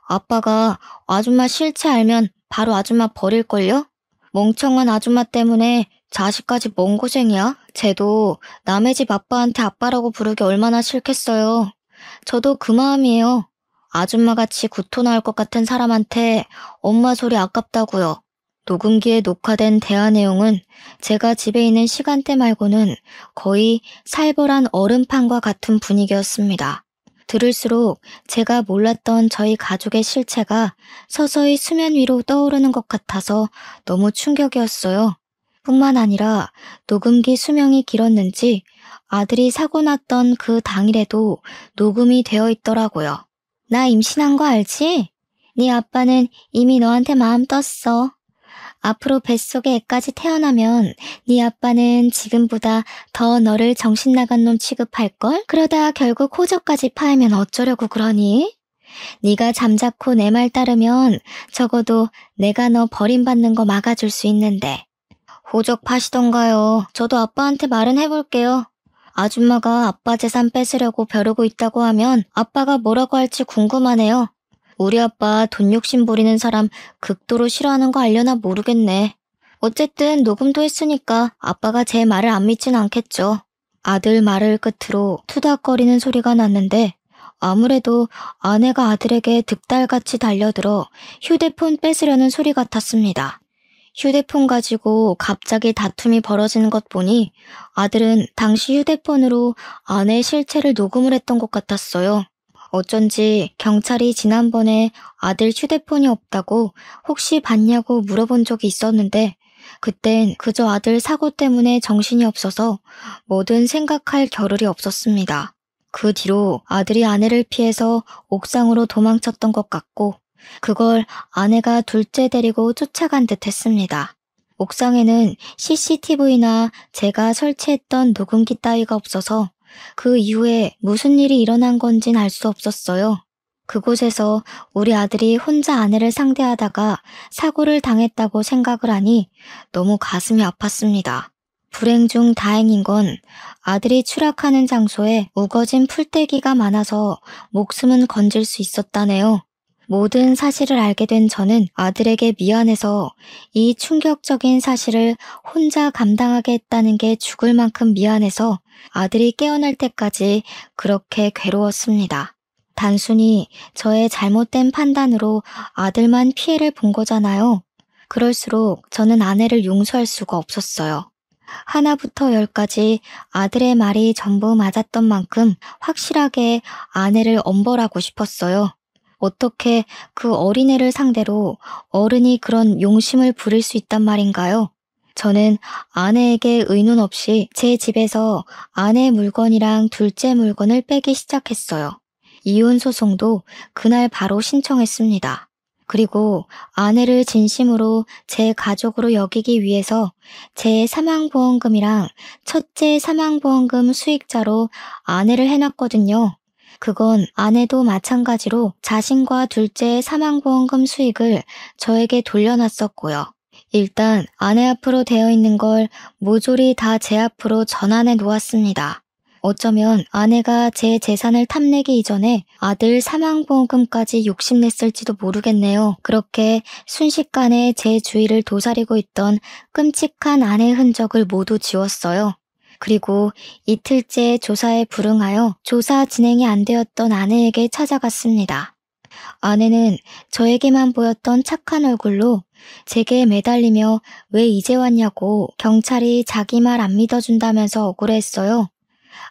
아빠가 아줌마 실체 알면 바로 아줌마 버릴걸요? 멍청한 아줌마 때문에 자식까지 뭔 고생이야? 쟤도 남의 집 아빠한테 아빠라고 부르기 얼마나 싫겠어요. 저도 그 마음이에요. 아줌마같이 구토 나올 것 같은 사람한테 엄마 소리 아깝다고요. 녹음기에 녹화된 대화 내용은 제가 집에 있는 시간대 말고는 거의 살벌한 얼음판과 같은 분위기였습니다. 들을수록 제가 몰랐던 저희 가족의 실체가 서서히 수면 위로 떠오르는 것 같아서 너무 충격이었어요. 뿐만 아니라 녹음기 수명이 길었는지 아들이 사고 났던 그 당일에도 녹음이 되어 있더라고요. 나 임신한 거 알지? 네 아빠는 이미 너한테 마음 떴어. 앞으로 뱃속에 애까지 태어나면 네 아빠는 지금보다 더 너를 정신 나간 놈 취급할걸? 그러다 결국 호적까지 파이면 어쩌려고 그러니? 네가 잠자코 내 말 따르면 적어도 내가 너 버림받는 거 막아줄 수 있는데. 호적 파시던가요. 저도 아빠한테 말은 해볼게요. 아줌마가 아빠 재산 뺏으려고 벼르고 있다고 하면 아빠가 뭐라고 할지 궁금하네요. 우리 아빠 돈 욕심 부리는 사람 극도로 싫어하는 거 알려나 모르겠네. 어쨌든 녹음도 했으니까 아빠가 제 말을 안 믿진 않겠죠. 아들 말을 끝으로 투닥거리는 소리가 났는데 아무래도 아내가 아들에게 득달같이 달려들어 휴대폰 뺏으려는 소리 같았습니다. 휴대폰 가지고 갑자기 다툼이 벌어지는 것 보니 아들은 당시 휴대폰으로 아내의 실체를 녹음을 했던 것 같았어요. 어쩐지 경찰이 지난번에 아들 휴대폰이 없다고 혹시 봤냐고 물어본 적이 있었는데 그땐 그저 아들 사고 때문에 정신이 없어서 뭐든 생각할 겨를이 없었습니다. 그 뒤로 아들이 아내를 피해서 옥상으로 도망쳤던 것 같고 그걸 아내가 둘째 데리고 쫓아간 듯 했습니다. 옥상에는 CCTV나 제가 설치했던 녹음기 따위가 없어서 그 이후에 무슨 일이 일어난 건진 알 수 없었어요. 그곳에서 우리 아들이 혼자 아내를 상대하다가 사고를 당했다고 생각을 하니 너무 가슴이 아팠습니다. 불행 중 다행인 건 아들이 추락하는 장소에 우거진 풀떼기가 많아서 목숨은 건질 수 있었다네요. 모든 사실을 알게 된 저는 아들에게 미안해서 이 충격적인 사실을 혼자 감당하게 했다는 게 죽을 만큼 미안해서 아들이 깨어날 때까지 그렇게 괴로웠습니다. 단순히 저의 잘못된 판단으로 아들만 피해를 본 거잖아요. 그럴수록 저는 아내를 용서할 수가 없었어요. 하나부터 열까지 아들의 말이 전부 맞았던 만큼 확실하게 아내를 엄벌하고 싶었어요. 어떻게 그 어린애를 상대로 어른이 그런 용심을 부릴 수 있단 말인가요? 저는 아내에게 의논 없이 제 집에서 아내 물건이랑 둘째 물건을 빼기 시작했어요. 이혼 소송도 그날 바로 신청했습니다. 그리고 아내를 진심으로 제 가족으로 여기기 위해서 제 사망보험금이랑 첫째 사망보험금 수익자로 아내를 해놨거든요. 그건 아내도 마찬가지로 자신과 둘째의 사망보험금 수익을 저에게 돌려놨었고요. 일단 아내 앞으로 되어 있는 걸 모조리 다 제 앞으로 전환해 놓았습니다. 어쩌면 아내가 제 재산을 탐내기 이전에 아들 사망보험금까지 욕심냈을지도 모르겠네요. 그렇게 순식간에 제 주위를 도사리고 있던 끔찍한 아내의 흔적을 모두 지웠어요. 그리고 이틀째 조사에 불응하여 조사 진행이 안 되었던 아내에게 찾아갔습니다. 아내는 저에게만 보였던 착한 얼굴로 제게 매달리며 왜 이제 왔냐고 경찰이 자기 말 안 믿어준다면서 억울해했어요.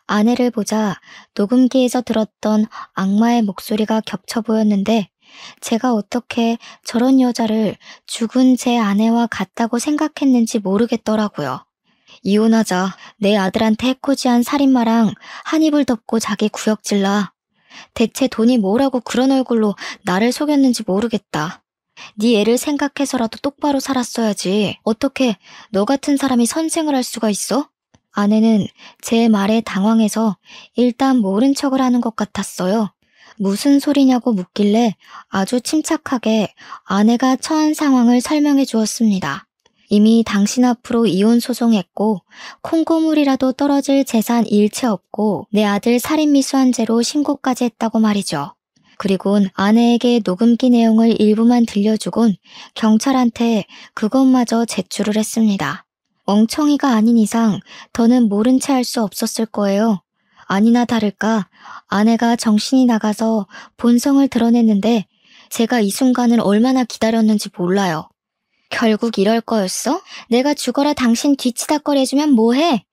아내를 보자 녹음기에서 들었던 악마의 목소리가 겹쳐 보였는데 제가 어떻게 저런 여자를 죽은 제 아내와 같다고 생각했는지 모르겠더라고요. 이혼하자. 내 아들한테 해코지한 살인마랑 한 입을 덮고 자기 구역질라. 대체 돈이 뭐라고 그런 얼굴로 나를 속였는지 모르겠다. 네 애를 생각해서라도 똑바로 살았어야지. 어떻게 너 같은 사람이 선생을 할 수가 있어? 아내는 제 말에 당황해서 일단 모른 척을 하는 것 같았어요. 무슨 소리냐고 묻길래 아주 침착하게 아내가 처한 상황을 설명해 주었습니다. 이미 당신 앞으로 이혼 소송했고 콩고물이라도 떨어질 재산 일체 없고 내 아들 살인미수한 죄로 신고까지 했다고 말이죠. 그리곤 아내에게 녹음기 내용을 일부만 들려주곤 경찰한테 그것마저 제출을 했습니다. 멍청이가 아닌 이상 더는 모른 채 할 수 없었을 거예요. 아니나 다를까 아내가 정신이 나가서 본성을 드러냈는데 제가 이 순간을 얼마나 기다렸는지 몰라요. 결국 이럴 거였어? 내가 죽어라 당신 뒤치다꺼리 해주면 뭐해?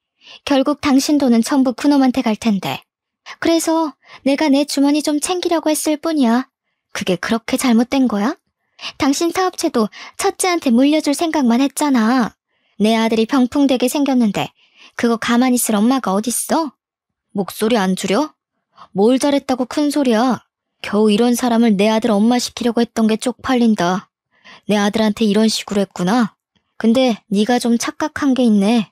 결국 당신 돈은 전부 그놈한테 갈 텐데. 그래서 내가 내 주머니 좀 챙기려고 했을 뿐이야. 그게 그렇게 잘못된 거야? 당신 사업체도 첫째한테 물려줄 생각만 했잖아. 내 아들이 병풍되게 생겼는데 그거 가만히 있을 엄마가 어딨어? 목소리 안 줄여? 뭘 잘했다고 큰 소리야. 겨우 이런 사람을 내 아들 엄마 시키려고 했던 게 쪽팔린다. 내 아들한테 이런 식으로 했구나. 근데 네가 좀 착각한 게 있네.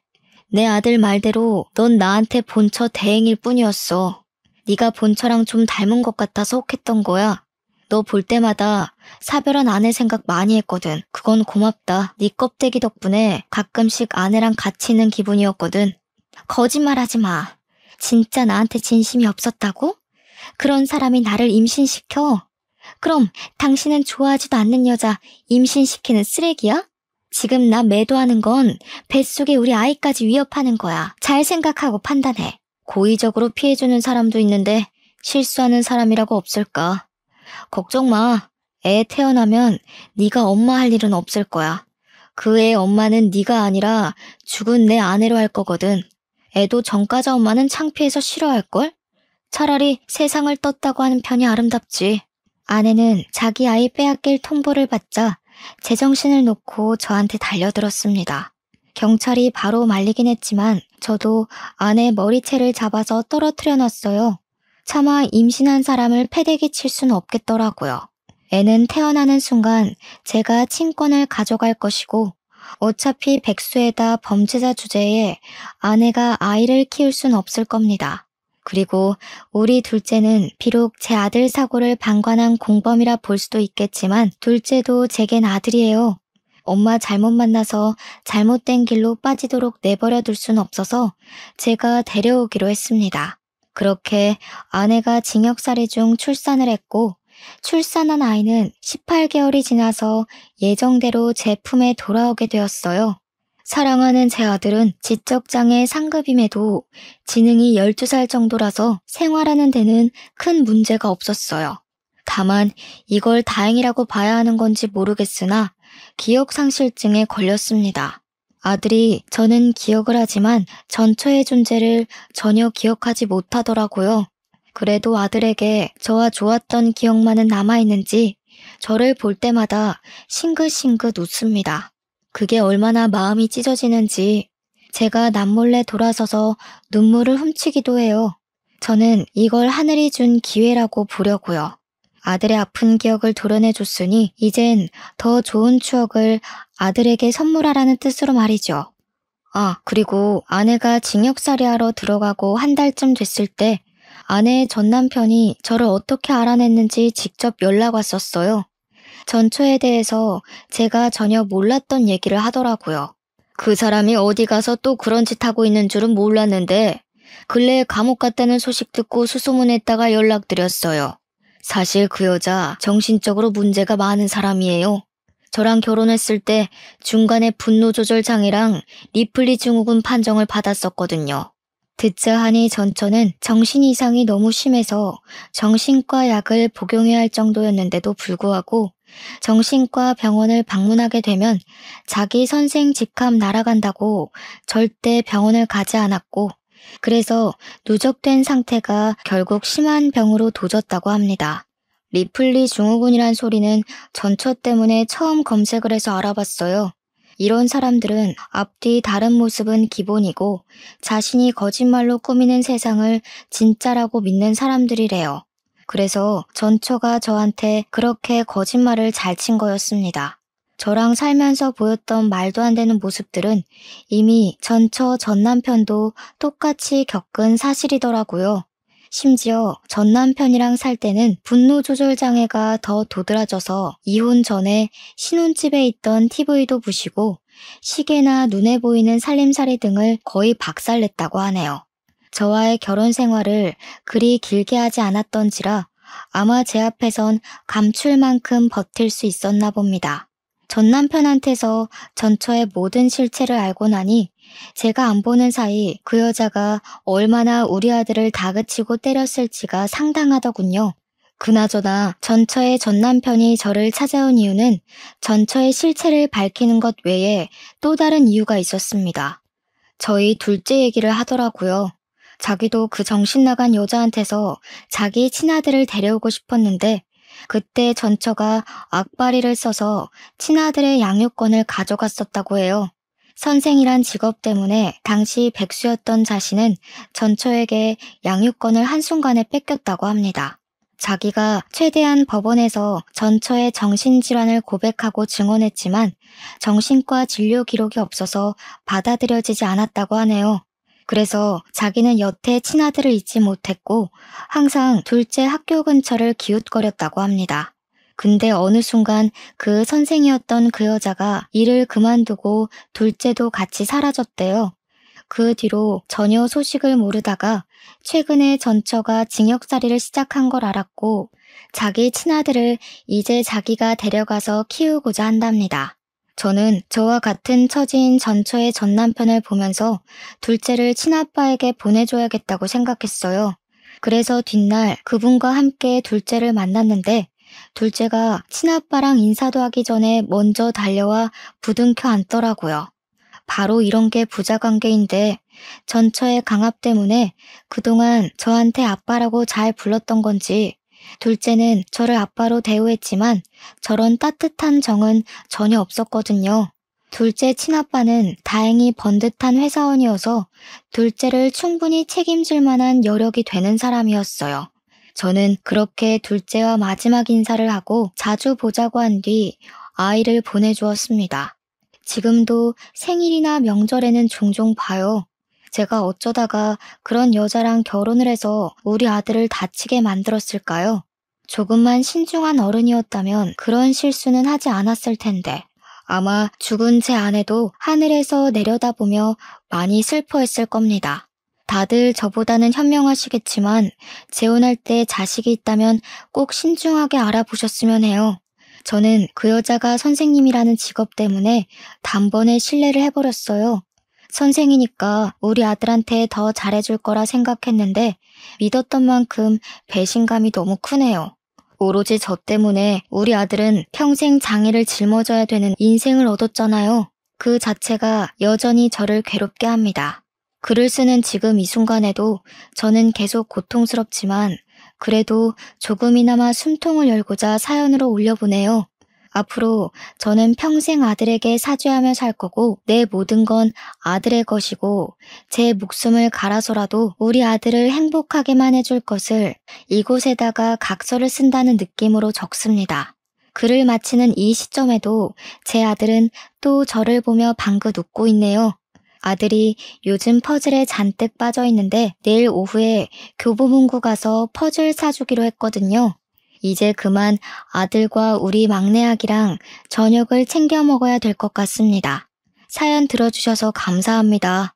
내 아들 말대로 넌 나한테 본처 대행일 뿐이었어. 네가 본처랑 좀 닮은 것 같아서 혹했던 거야. 너 볼 때마다 사별한 아내 생각 많이 했거든. 그건 고맙다. 네 껍데기 덕분에 가끔씩 아내랑 같이 있는 기분이었거든. 거짓말하지 마. 진짜 나한테 진심이 없었다고? 그런 사람이 나를 임신시켜? 그럼 당신은 좋아하지도 않는 여자 임신시키는 쓰레기야? 지금 나 매도하는 건 뱃속에 우리 아이까지 위협하는 거야. 잘 생각하고 판단해. 고의적으로 피해주는 사람도 있는데 실수하는 사람이라고 없을까? 걱정 마. 애 태어나면 네가 엄마 할 일은 없을 거야. 그 애 엄마는 네가 아니라 죽은 내 아내로 할 거거든. 애도 전과자 엄마는 창피해서 싫어할걸? 차라리 세상을 떴다고 하는 편이 아름답지. 아내는 자기 아이 빼앗길 통보를 받자 제정신을 놓고 저한테 달려들었습니다. 경찰이 바로 말리긴 했지만 저도 아내 머리채를 잡아서 떨어뜨려 놨어요. 차마 임신한 사람을 패대기 칠 수는 없겠더라고요. 애는 태어나는 순간 제가 친권을 가져갈 것이고 어차피 백수에다 범죄자 주제에 아내가 아이를 키울 순 없을 겁니다. 그리고 우리 둘째는 비록 제 아들 사고를 방관한 공범이라 볼 수도 있겠지만 둘째도 제겐 아들이에요. 엄마 잘못 만나서 잘못된 길로 빠지도록 내버려 둘 순 없어서 제가 데려오기로 했습니다. 그렇게 아내가 징역살이 중 출산을 했고 출산한 아이는 18개월이 지나서 예정대로 제 품에 돌아오게 되었어요. 사랑하는 제 아들은 지적장애 상급임에도 지능이 12살 정도라서 생활하는 데는 큰 문제가 없었어요. 다만 이걸 다행이라고 봐야 하는 건지 모르겠으나 기억상실증에 걸렸습니다. 아들이 저는 기억을 하지만 전처의 존재를 전혀 기억하지 못하더라고요. 그래도 아들에게 저와 좋았던 기억만은 남아있는지 저를 볼 때마다 싱긋싱긋 웃습니다. 그게 얼마나 마음이 찢어지는지 제가 남몰래 돌아서서 눈물을 훔치기도 해요. 저는 이걸 하늘이 준 기회라고 보려고요. 아들의 아픈 기억을 도려내줬으니 이젠 더 좋은 추억을 아들에게 선물하라는 뜻으로 말이죠. 아, 그리고 아내가 징역살이하러 들어가고 한 달쯤 됐을 때 아내의 전 남편이 저를 어떻게 알아냈는지 직접 연락 왔었어요. 전처에 대해서 제가 전혀 몰랐던 얘기를 하더라고요. 그 사람이 어디 가서 또 그런 짓 하고 있는 줄은 몰랐는데 근래에 감옥 갔다는 소식 듣고 수소문했다가 연락드렸어요. 사실 그 여자 정신적으로 문제가 많은 사람이에요. 저랑 결혼했을 때 중간에 분노 조절 장애랑 리플리 증후군 판정을 받았었거든요. 듣자 하니 전처는 정신 이상이 너무 심해서 정신과 약을 복용해야 할 정도였는데도 불구하고 정신과 병원을 방문하게 되면 자기 선생 직함 날아간다고 절대 병원을 가지 않았고 그래서 누적된 상태가 결국 심한 병으로 도졌다고 합니다. 리플리 증후군이란 소리는 전처 때문에 처음 검색을 해서 알아봤어요. 이런 사람들은 앞뒤 다른 모습은 기본이고 자신이 거짓말로 꾸미는 세상을 진짜라고 믿는 사람들이래요. 그래서 전처가 저한테 그렇게 거짓말을 잘 친 거였습니다. 저랑 살면서 보였던 말도 안 되는 모습들은 이미 전처 전 남편도 똑같이 겪은 사실이더라고요. 심지어 전 남편이랑 살 때는 분노 조절 장애가 더 도드라져서 이혼 전에 신혼집에 있던 TV도 부시고 시계나 눈에 보이는 살림살이 등을 거의 박살냈다고 하네요. 저와의 결혼 생활을 그리 길게 하지 않았던지라 아마 제 앞에선 감출만큼 버틸 수 있었나 봅니다. 전 남편한테서 전처의 모든 실체를 알고 나니 제가 안 보는 사이 그 여자가 얼마나 우리 아들을 다그치고 때렸을지가 상당하더군요. 그나저나 전처의 전 남편이 저를 찾아온 이유는 전처의 실체를 밝히는 것 외에 또 다른 이유가 있었습니다. 저희 둘째 얘기를 하더라고요. 자기도 그 정신 나간 여자한테서 자기 친아들을 데려오고 싶었는데 그때 전처가 악바리를 써서 친아들의 양육권을 가져갔었다고 해요. 선생이란 직업 때문에 당시 백수였던 자신은 전처에게 양육권을 한순간에 뺏겼다고 합니다. 자기가 최대한 법원에서 전처의 정신질환을 고백하고 증언했지만 정신과 진료 기록이 없어서 받아들여지지 않았다고 하네요. 그래서 자기는 여태 친아들을 잊지 못했고 항상 둘째 학교 근처를 기웃거렸다고 합니다. 근데 어느 순간 그 선생이었던 그 여자가 일을 그만두고 둘째도 같이 사라졌대요. 그 뒤로 전혀 소식을 모르다가 최근에 전처가 징역살이를 시작한 걸 알았고 자기 친아들을 이제 자기가 데려가서 키우고자 한답니다. 저는 저와 같은 처지인 전처의 전 남편을 보면서 둘째를 친아빠에게 보내줘야겠다고 생각했어요. 그래서 뒷날 그분과 함께 둘째를 만났는데 둘째가 친아빠랑 인사도 하기 전에 먼저 달려와 부둥켜 안더라고요. 바로 이런 게 부자관계인데 전처의 강압 때문에 그동안 저한테 아빠라고 잘 불렀던 건지 둘째는 저를 아빠로 대우했지만 저런 따뜻한 정은 전혀 없었거든요. 둘째 친아빠는 다행히 번듯한 회사원이어서 둘째를 충분히 책임질 만한 여력이 되는 사람이었어요. 저는 그렇게 둘째와 마지막 인사를 하고 자주 보자고 한 뒤 아이를 보내주었습니다. 지금도 생일이나 명절에는 종종 봐요. 제가 어쩌다가 그런 여자랑 결혼을 해서 우리 아들을 다치게 만들었을까요? 조금만 신중한 어른이었다면 그런 실수는 하지 않았을 텐데. 아마 죽은 제 아내도 하늘에서 내려다보며 많이 슬퍼했을 겁니다. 다들 저보다는 현명하시겠지만 재혼할 때 자식이 있다면 꼭 신중하게 알아보셨으면 해요. 저는 그 여자가 선생님이라는 직업 때문에 단번에 신뢰를 해버렸어요. 선생이니까 우리 아들한테 더 잘해줄 거라 생각했는데 믿었던 만큼 배신감이 너무 크네요. 오로지 저 때문에 우리 아들은 평생 장애를 짊어져야 되는 인생을 얻었잖아요. 그 자체가 여전히 저를 괴롭게 합니다. 글을 쓰는 지금 이 순간에도 저는 계속 고통스럽지만 그래도 조금이나마 숨통을 열고자 사연으로 올려보네요. 앞으로 저는 평생 아들에게 사죄하며 살 거고 내 모든 건 아들의 것이고 제 목숨을 갈아서라도 우리 아들을 행복하게만 해줄 것을 이곳에다가 각서를 쓴다는 느낌으로 적습니다. 글을 마치는 이 시점에도 제 아들은 또 저를 보며 방긋 웃고 있네요. 아들이 요즘 퍼즐에 잔뜩 빠져 있는데 내일 오후에 교보문고 가서 퍼즐 사주기로 했거든요. 이제 그만 아들과 우리 막내 아기랑 저녁을 챙겨 먹어야 될 것 같습니다. 사연 들어주셔서 감사합니다.